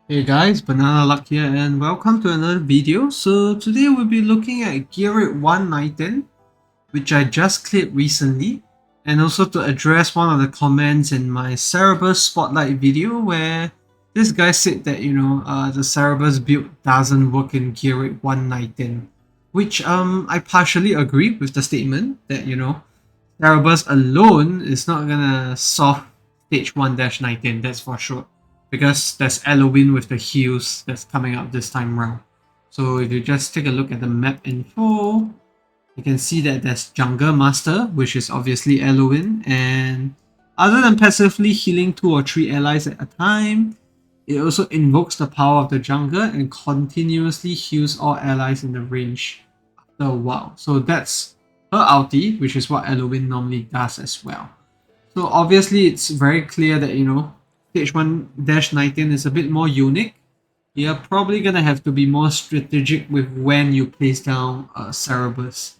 Hey guys, Banana Luck here and welcome to another video. So today we'll be looking at GR1-19, which I just cleared recently, and also to address one of the comments in my Cerberus Spotlight video where this guy said that, the Cerberus build doesn't work in GR1-19, which I partially agree with the statement that, Cerberus alone is not gonna solve stage 1-19, that's for sure. Because there's Halloween with the heals that's coming up this time round. So if you just take a look at the map info, you can see that there's Jungle Master, which is obviously Halloween, and other than passively healing 2 or 3 allies at a time, it also invokes the power of the jungle and continuously heals all allies in the range after a while. So that's her ulti, which is what Halloween normally does as well. So obviously it's very clear that, stage 1-19 is a bit more unique. You're probably gonna have to be more strategic with when you place down Cerberus.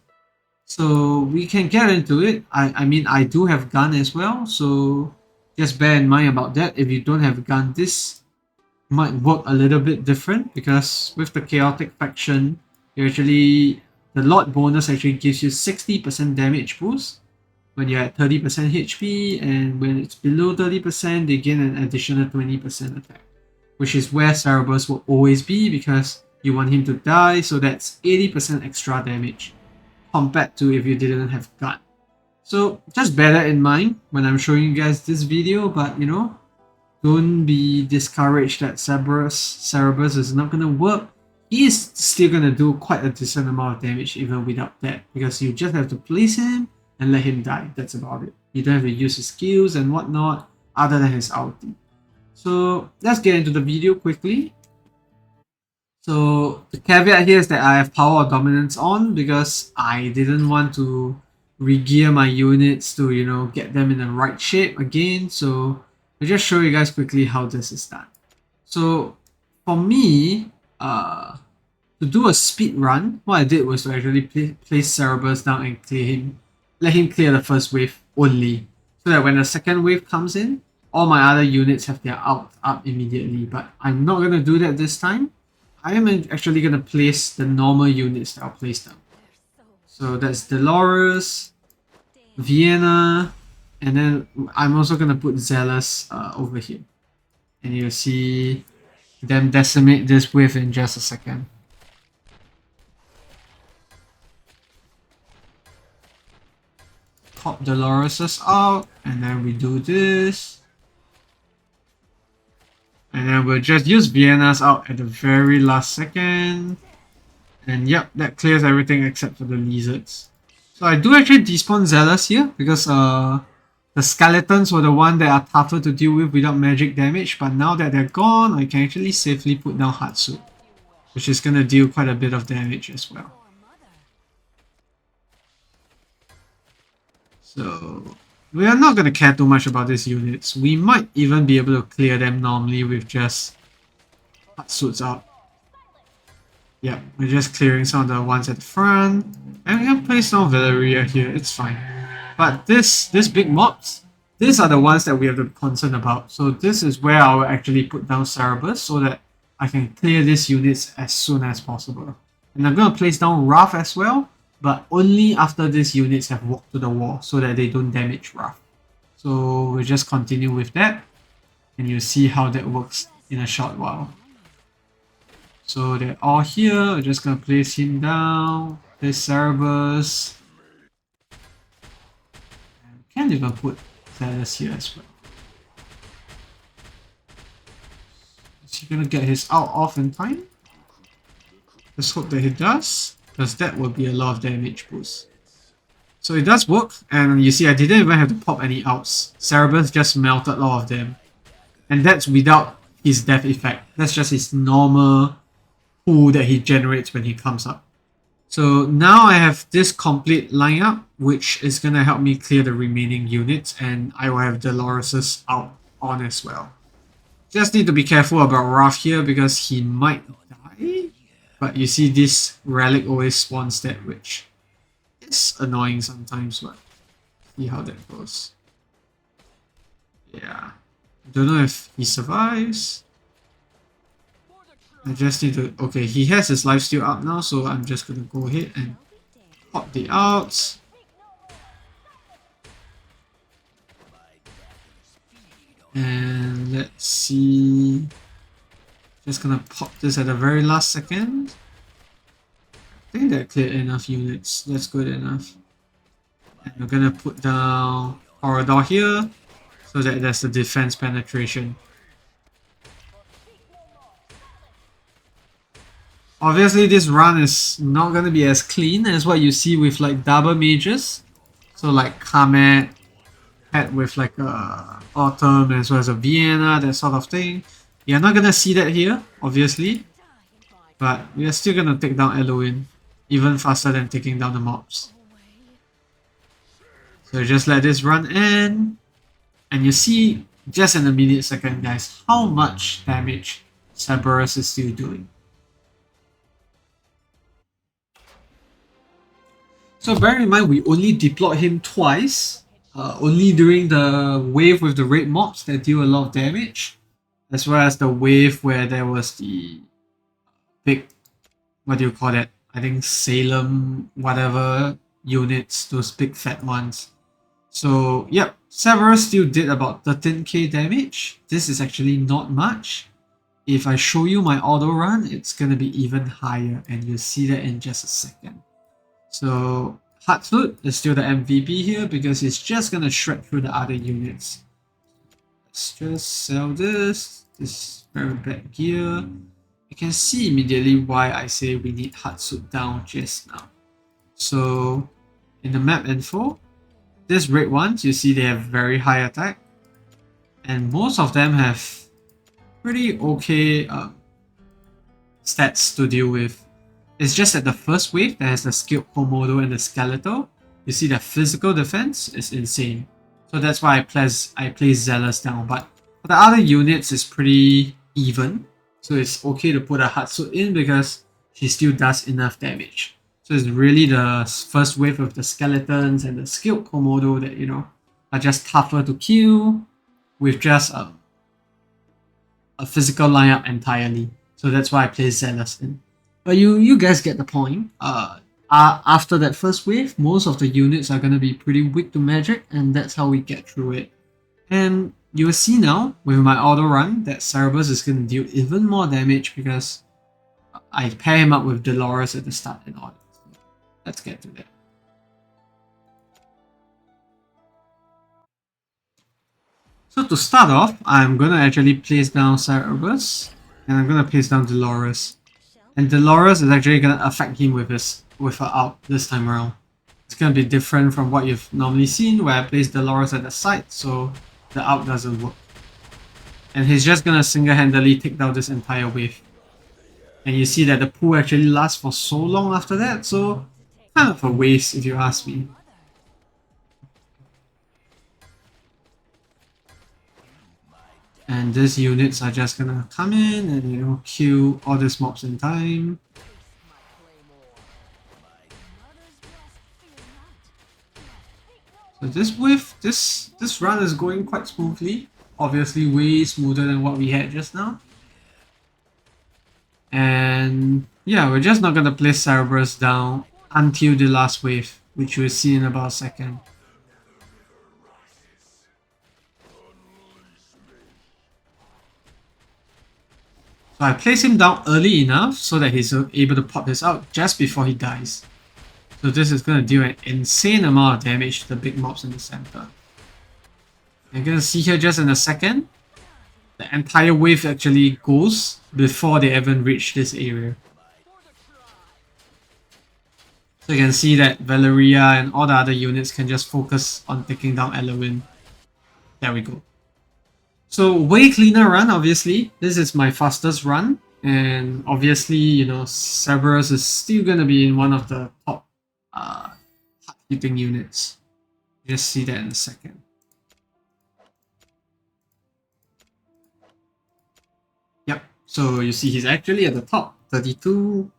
So we can get into it. I mean, I do have gun as well, so just bear in mind about that. If you don't have gun, this might work a little bit different because with the chaotic faction, you actually the lot bonus actually gives you 60% damage boost when you're at 30% HP, and when it's below 30%, they gain an additional 20% attack, which is where Cerberus will always be because you want him to die, so that's 80% extra damage compared to if you didn't have gun. So just bear that in mind when I'm showing you guys this video, but don't be discouraged that Cerberus is not gonna work. He is still gonna do quite a decent amount of damage even without that, because you just have to place him and let him die. That's about it. You don't have to use his skills and whatnot other than his ulti. So let's get into the video quickly. So the caveat here is that I have power of dominance on because I didn't want to re-gear my units to get them in the right shape again. So I'll just show you guys quickly how this is done. So for me, to do a speed run, what I did was to actually place Cerberus down and clear him, let him clear the first wave only, so that when the second wave comes in, all my other units have their ult up immediately. But I'm not gonna do that this time. I am actually gonna place the normal units that I'll place down. So that's Dolores, Vienna, and then I'm also gonna put Zealous over here. And you'll see them decimate this wave in just a second. Pop Dolores out, and then we do this. And then we'll just use Vienna's out at the very last second. And yep, that clears everything except for the lizards. So I do actually despawn Zealous here because the skeletons were the one that are tougher to deal with without magic damage, but now that they're gone, I can actually safely put down Hatsu, which is gonna deal quite a bit of damage as well. So we are not gonna care too much about these units. We might even be able to clear them normally with just Hatsu's out. Yeah, we're just clearing some of the ones at the front. And we can place down Valeria here, it's fine. But this big mobs, these are the ones that we have to be concerned about. So this is where I will actually put down Cerberus so that I can clear these units as soon as possible. And I'm going to place down Wrath as well, but only after these units have walked to the wall so that they don't damage Wrath. So we'll just continue with that, and you'll see how that works in a short while. So they're all here. I'm just gonna place him down. This Cerberus. And can't even put Zealous here as well. Is he gonna get his ult off in time? Let's hope that he does, because that will be a lot of damage boost. So it does work, and you see I didn't even have to pop any outs. Cerberus just melted all of them. And that's without his death effect. That's just his normal pool that he generates when he comes up. So now I have this complete lineup, which is going to help me clear the remaining units, and I will have Dolores out on as well. Just need to be careful about Wrath here because he might die. But you see this relic always spawns that, which is annoying sometimes, but see how that goes. Yeah. Don't know if he survives. I just need to... Okay, he has his lifesteal up now, so I'm just gonna go ahead and pop the outs. And let's see... Just gonna pop this at the very last second. I think that cleared enough units. That's good enough. And we're gonna put down corridor here so that there's the defense penetration. Obviously, this run is not gonna be as clean as what you see with like double mages. So like Kamet had with like a Autumn as well as a Vienna, that sort of thing. You're not gonna see that here, obviously. But we are still gonna take down Eloin even faster than taking down the mobs. So just let this run in. And you see just in a immediate second, guys, how much damage Cerberus is still doing. So bear in mind, we only deployed him twice. Only during the wave with the raid mobs that deal a lot of damage. As well as the wave where there was the big, what do you call that? I think Salem, whatever units, those big fat ones. So, yep, Cerberus still did about 13k damage. This is actually not much. If I show you my auto run, it's gonna be even higher, and you'll see that in just a second. So, Hatsut is still the MVP here because he's just gonna shred through the other units. Let's just sell this. This very bad gear. You can see immediately why I say we need Hatsut down just now. So, in the map info, this red ones, you see they have very high attack. And most of them have pretty okay stats to deal with. It's just that the first wave that has the skilled Komodo and the skeletal, you see the physical defense is insane. So that's why I place Zealous down. But for the other units, it's pretty even. So it's okay to put a Hatsut in because she still does enough damage. So it's really the first wave of the skeletons and the skilled Komodo that, you know, are just tougher to kill with just a physical lineup entirely. So that's why I place Zealous in. But you guys get the point. After that first wave, most of the units are going to be pretty weak to magic, and that's how we get through it. And you will see now, with my auto run, that Cerberus is going to deal even more damage because I pair him up with Dolores at the start and all. Let's get to that. So to start off, I'm going to actually place down Cerberus, and I'm going to place down Dolores. And Dolores is actually going to affect him with her out this time around. It's going to be different from what you've normally seen, where I place Dolores at the side, so the out doesn't work. And he's just going to single-handedly take down this entire wave. And you see that the pool actually lasts for so long after that, so kind of a waste if you ask me. And these units are just gonna come in and, you know, kill all these mobs in time. So this wave, this run is going quite smoothly. Obviously way smoother than what we had just now. And yeah, we're just not gonna place Cerberus down until the last wave, which we'll see in about a second. So I place him down early enough so that he's able to pop this out just before he dies. So this is going to deal an insane amount of damage to the big mobs in the center. You're going to see here just in a second, the entire wave actually goes before they even reach this area. So you can see that Valeria and all the other units can just focus on taking down Eloin. There we go. So way cleaner run, obviously. This is my fastest run. And obviously, you know, Cerberus is still going to be in one of the top hitting units. Just see that in a second. Yep, so you see he's actually at the top. 32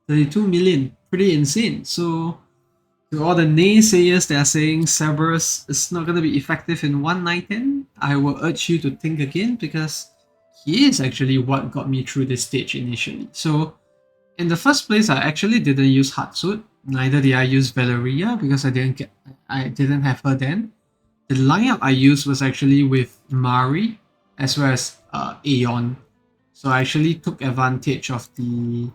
million. Pretty insane. So to all the naysayers that are saying Cerberus is not going to be effective in 1-19, I will urge you to think again because he is actually what got me through this stage initially. So in the first place, I actually didn't use Hatsut. Neither did I use Valeria because I didn't have her then. The lineup I used was actually with Mari as well as Aeon. So I actually took advantage of the...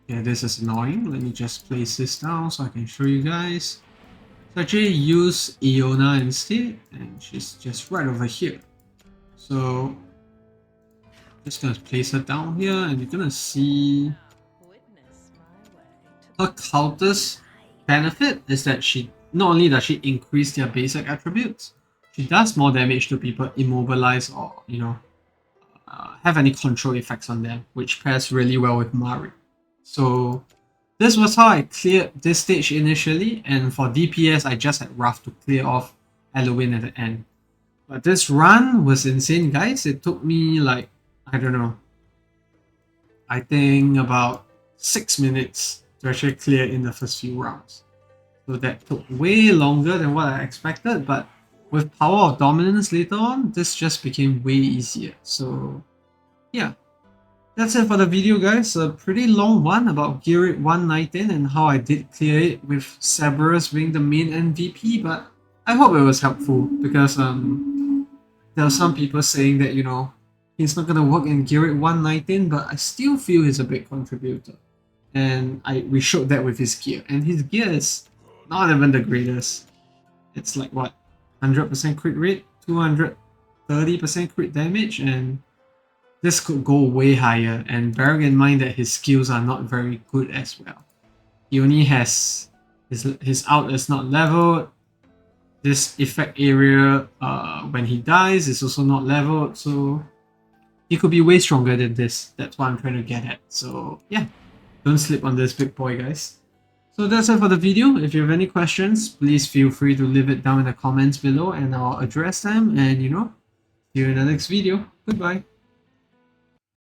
Yeah, this is annoying. Let me just place this down so I can show you guys. So I actually use Iona instead, and she's just right over here. So just gonna place her down here, and you're gonna see her counter's benefit is that she not only does she increase their basic attributes, she does more damage to people immobilized or have any control effects on them, which pairs really well with Mari. So this was how I cleared this stage initially, and for DPS I just had Wrath to clear off Halloween at the end. But this run was insane, guys. It took me like, I don't know, I think about 6 minutes to actually clear in the first few rounds. So that took way longer than what I expected, but with Power of Dominance later on, this just became way easier. So yeah, that's it for the video, guys. A pretty long one about GR1-19 and how I did clear it with Cerberus being the main MVP, but I hope it was helpful because there are some people saying that, he's not gonna work in GR1-19, but I still feel he's a big contributor. And we showed that with his gear. And his gear is not even the greatest. It's like what? 100% crit rate, 230% crit damage, and this could go way higher. And bearing in mind that his skills are not very good as well. He only has his ult is not leveled. This effect area when he dies is also not leveled, so he could be way stronger than this. That's what I'm trying to get at. So yeah, don't sleep on this big boy, guys. So that's it for the video. If you have any questions, please feel free to leave it down in the comments below and I'll address them, and see you in the next video. Goodbye.